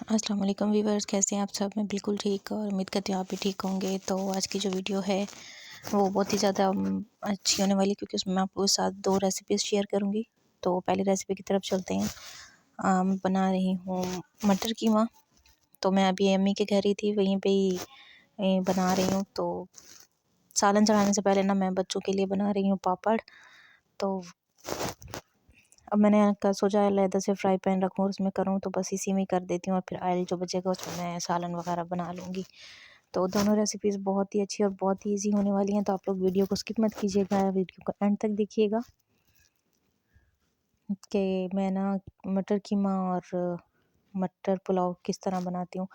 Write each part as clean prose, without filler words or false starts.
अस्सलाम वालेकुम व्यूअर्स, कैसे हैं आप सब। मैं बिल्कुल ठीक और उम्मीद करती हूँ आप भी ठीक होंगे। तो आज की जो वीडियो है वो बहुत ही ज़्यादा अच्छी होने वाली, क्योंकि उसमें मैं आपके साथ 2 रेसिपीज़ शेयर करूँगी। तो पहली रेसिपी की तरफ चलते हैं। बना रही हूँ मटर कीमा। तो मैं अभी अम्मी के घर ही थी, वहीं पे ही बना रही हूँ। तो सालन चढ़ाने से पहले ना मैं बच्चों के लिए बना रही हूँ पापड़। तो अब मैंने का सोचा अलग से फ्राई पैन रखूँ और उसमें करूँ, तो बस इसी में कर देती हूँ और फिर ऑयल जो बचेगा उसमें मैं सालन वगैरह बना लूँगी। तो दोनों रेसिपीज़ बहुत ही अच्छी और बहुत ही ईजी होने वाली हैं। तो आप लोग वीडियो को स्किप मत कीजिएगा, वीडियो को एंड तक देखिएगा कि मैं ना मटर कीमा और मटर पुलाव किस तरह बनाती हूँ।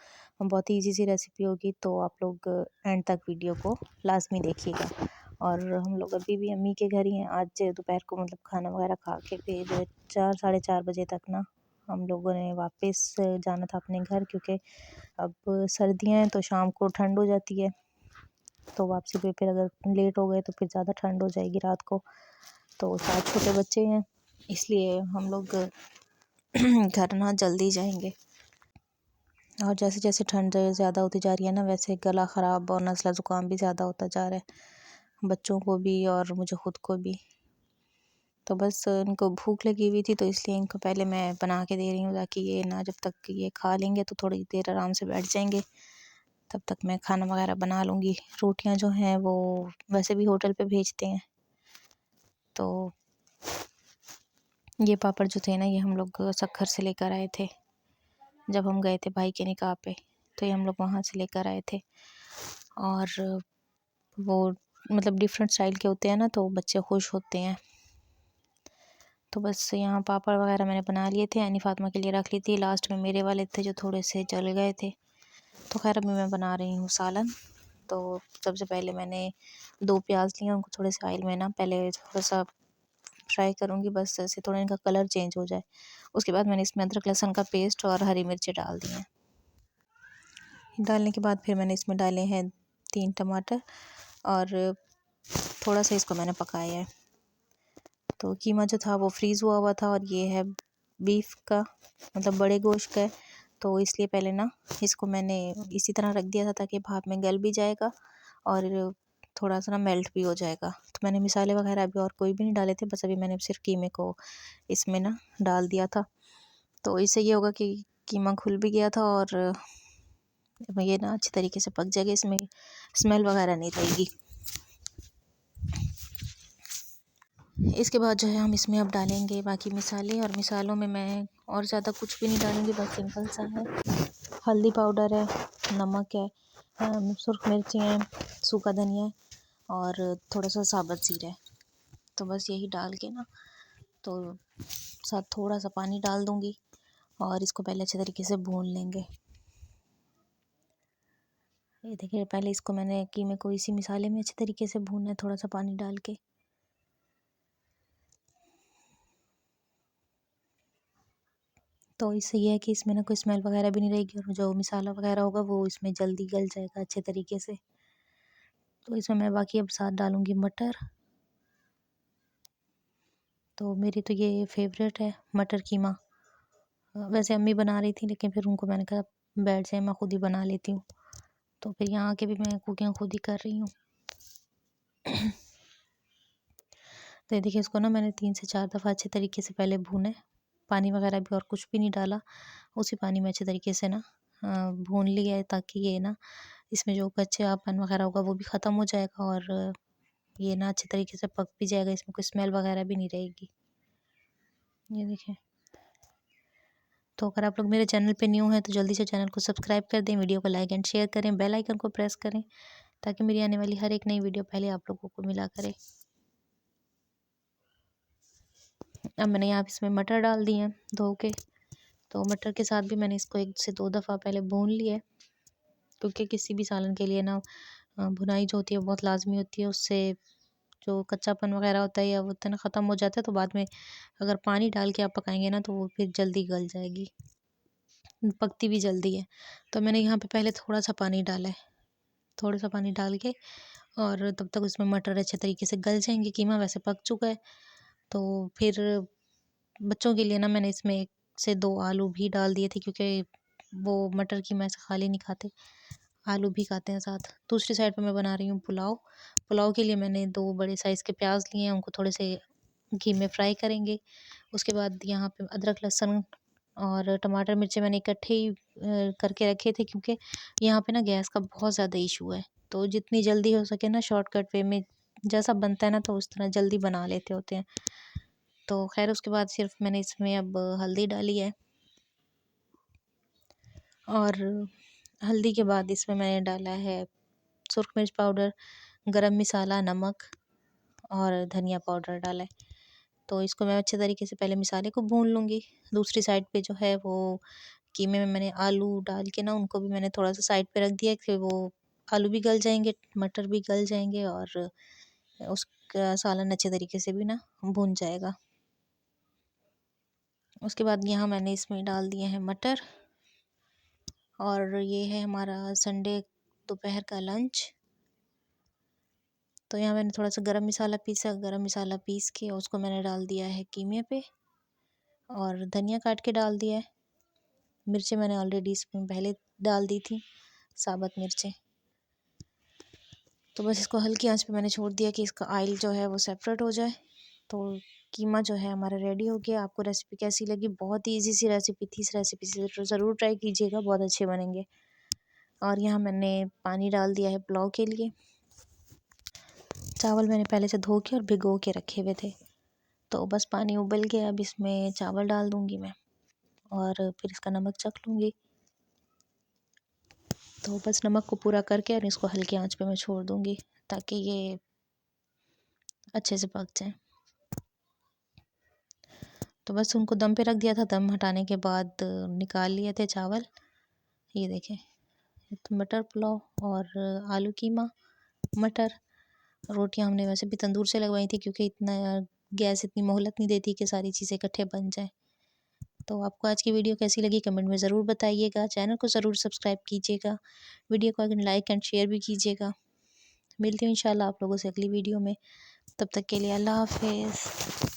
बहुत ही ईजी सी रेसिपी होगी, तो आप लोग एंड तक वीडियो को लाजमी देखिएगा। और हम लोग अभी भी अम्मी के घर ही हैं। आज दोपहर को मतलब खाना वगैरह खा के फिर 4 साढ़े 4 बजे तक ना हम लोगों ने वापस जाना था अपने घर, क्योंकि अब सर्दियाँ हैं तो शाम को ठंड हो जाती है। तो वापसी पे फिर अगर लेट हो गए तो फिर ज़्यादा ठंड हो जाएगी रात को। तो 4 छोटे बच्चे हैं, इसलिए हम लोग घर ना जल्दी जाएंगे। और जैसे जैसे ठंड ज़्यादा होती जा रही है ना, वैसे गला ख़राब और नज़ला ज़ुकाम भी ज़्यादा होता जा रहा है, बच्चों को भी और मुझे ख़ुद को भी। तो बस इनको भूख लगी हुई थी, तो इसलिए इनको पहले मैं बना के दे रही हूँ, ताकि ये ना जब तक ये खा लेंगे तो थोड़ी देर आराम से बैठ जाएंगे। तब तक मैं खाना वगैरह बना लूँगी। रोटियाँ जो हैं वो वैसे भी होटल पे भेजते हैं। तो ये पापड़ जो थे ना, ये हम लोग सक्खर से लेकर आए थे जब हम गए थे भाई के निकाह पे। तो ये हम लोग वहाँ से लेकर आए थे। और वो मतलब डिफरेंट स्टाइल के होते हैं ना, तो बच्चे खुश होते हैं। तो बस यहाँ पापड़ वगैरह मैंने बना लिए थे, यानी फ़ातिमा के लिए रख ली थी। लास्ट में मेरे वाले थे जो थोड़े से जल गए थे। तो खैर अभी मैं बना रही हूँ सालन। तो सबसे पहले मैंने 2 प्याज लिए, उनको थोड़े से ऑयल में ना पहले थोड़ा सा फ्राई करूँगी, बस ऐसे थोड़ा इनका कलर चेंज हो जाए। उसके बाद मैंने इसमें अदरक लहसुन का पेस्ट और हरी मिर्ची डाल दी हैं। डालने के बाद फिर मैंने इसमें डाले हैं 3 टमाटर और थोड़ा सा इसको मैंने पकाया है। तो कीमा जो था वो फ्रीज़ हुआ हुआ था, और ये है बीफ का मतलब बड़े गोश्त का है। तो इसलिए पहले ना इसको मैंने इसी तरह रख दिया था, ताकि भाप में गल भी जाएगा और थोड़ा सा ना मेल्ट भी हो जाएगा। तो मैंने मसाले वगैरह अभी और कोई भी नहीं डाले थे, बस अभी मैंने सिर्फ कीमे को इसमें ना डाल दिया था। तो इससे ये होगा कि कीमा घुल भी गया था और ये ना अच्छी तरीके से पक जाएगा, इसमें स्मेल वगैरह नहीं रहेगी। इसके बाद जो है हम इसमें अब डालेंगे बाकी मसाले, और मसालों में मैं और ज़्यादा कुछ भी नहीं डालूँगी, बस सिंपल सा है। हल्दी पाउडर है, नमक है, सुर्ख मिर्ची है, सूखा धनिया है और थोड़ा सा साबुत ज़ीरा है। तो बस यही डाल के ना, तो साथ थोड़ा सा पानी डाल दूँगी और इसको पहले अच्छे तरीके से भून लेंगे। ये देखिए, पहले इसको मैंने कीमे को इसी मसाले में अच्छे तरीके से भूनना है, थोड़ा सा पानी डाल के। तो इससे ये है कि इसमें ना कोई स्मेल वगैरह भी नहीं रहेगी, और जो मसाला वगैरह होगा वो इसमें जल्दी गल जाएगा अच्छे तरीके से। तो इसमें मैं बाकी अब साथ डालूँगी मटर। तो मेरी तो ये फेवरेट है मटर कीमा। वैसे अम्मी बना रही थी, लेकिन फिर उनको मैंने कहा बैठ जाए, मैं खुद ही बना लेती हूँ। तो फिर यहाँ आके भी मैं कुकिंग खुद ही कर रही हूँ। तो ये देखिए, इसको ना मैंने 3 से 4 दफ़ा अच्छे तरीके से पहले भूना है। पानी वगैरह भी और कुछ भी नहीं डाला, उसी पानी में अच्छे तरीके से ना भून लिया है, ताकि ये ना इसमें जो कच्चापन वगैरह होगा वो भी ख़त्म हो जाएगा और ये ना अच्छे तरीके से पक भी जाएगा, इसमें कोई स्मेल वगैरह भी नहीं रहेगी। ये देखिए। तो अगर आप लोग मेरे चैनल पे न्यू हैं तो जल्दी से चैनल को सब्सक्राइब कर दें, वीडियो को लाइक एंड शेयर करें, बेल आइकन को प्रेस करें, ताकि मेरी आने वाली हर एक नई वीडियो पहले आप लोगों को मिला करे। अब मैंने यहाँ इसमें मटर डाल दिए हैं धो के। तो मटर के साथ भी मैंने इसको 1 से 2 दफ़ा पहले भून लिया है, क्योंकि किसी भी सालन के लिए ना भुनाई जो होती है बहुत लाजमी होती है। उससे जो कच्चापन वगैरह होता है या वो होता है ना ख़त्म हो जाता है। तो बाद में अगर पानी डाल के आप पकाएंगे ना, तो वो फिर जल्दी गल जाएगी, पकती भी जल्दी है। तो मैंने यहाँ पे पहले थोड़ा सा पानी डाला है, थोड़ा सा पानी डाल के, और तब तक उसमें मटर अच्छे तरीके से गल जाएंगे। कीमा वैसे पक चुका है। तो फिर बच्चों के लिए ना मैंने इसमें 1 से 2 आलू भी डाल दिए थे, क्योंकि वो मटर की मैं खाली नहीं खाते, आलू भी खाते हैं साथ। दूसरी साइड पे मैं बना रही हूँ पुलाव। पुलाव के लिए मैंने 2 बड़े साइज़ के प्याज लिए हैं, उनको थोड़े से घी में फ्राई करेंगे। उसके बाद यहाँ पे अदरक, लहसुन और टमाटर, मिर्ची मैंने इकट्ठे ही करके रखे थे, क्योंकि यहाँ पे ना गैस का बहुत ज़्यादा इशू है। तो जितनी जल्दी हो सके ना शॉर्टकट वे में जैसा बनता है ना, तो उस तरह जल्दी बना लेते होते हैं। तो खैर उसके बाद सिर्फ मैंने इसमें अब हल्दी डाली है, और हल्दी के बाद इसमें मैंने डाला है सुरख मिर्च पाउडर, गरम मसाला, नमक और धनिया पाउडर डाला है। तो इसको मैं अच्छे तरीके से पहले मसाले को भून लूँगी। दूसरी साइड पे जो है वो कीमे में मैंने आलू डाल के ना उनको भी मैंने थोड़ा-सा साइड पे रख दिया कि वो आलू भी गल जाएँगे, मटर भी गल जाएँगे और उसका सालन अच्छे तरीके से भी ना भुन जाएगा। उसके बाद यहाँ मैंने इसमें डाल दिए हैं मटर, और ये है हमारा संडे दोपहर का लंच। तो यहाँ मैंने थोड़ा-सा गरम मसाला पीसा, गरम मसाला पीस के उसको मैंने डाल दिया है कीमे पे, और धनिया काट के डाल दिया है। मिर्ची मैंने ऑलरेडी इसमें पहले डाल दी थी, साबुत मिर्चें। तो बस इसको हल्की आंच पे मैंने छोड़ दिया कि इसका ऑयल जो है वो सेपरेट हो जाए। तो कीमा जो है हमारा रेडी हो गया। आपको रेसिपी कैसी लगी? बहुत ही ईज़ी सी रेसिपी थी। इस रेसिपी से ज़रूर ट्राई कीजिएगा, बहुत अच्छे बनेंगे। और यहाँ मैंने पानी डाल दिया है पुलाव के लिए। चावल मैंने पहले से धो के और भिगो के रखे हुए थे। तो बस पानी उबल गया, अब इसमें चावल डाल दूँगी मैं, और फिर इसका नमक चख लूँगी। तो बस नमक को पूरा करके और इसको हल्की आंच पे मैं छोड़ दूँगी, ताकि ये अच्छे से पक जाए। तो बस उनको दम पे रख दिया था। दम हटाने के बाद निकाल लिए थे चावल। ये देखें, तो मटर पुलाव और आलू कीमा, मटर। रोटियां हमने वैसे भी तंदूर से लगवाई थी, क्योंकि इतना गैस इतनी मोहलत नहीं देती कि सारी चीज़ें इकट्ठे बन जाएं। तो आपको आज की वीडियो कैसी लगी कमेंट में ज़रूर बताइएगा। चैनल को ज़रूर सब्सक्राइब कीजिएगा। वीडियो को अगर लाइक एंड शेयर भी कीजिएगा। मिलती हूँ इंशाल्लाह आप लोगों से अगली वीडियो में। तब तक के लिए अल्लाह हाफ़िज़।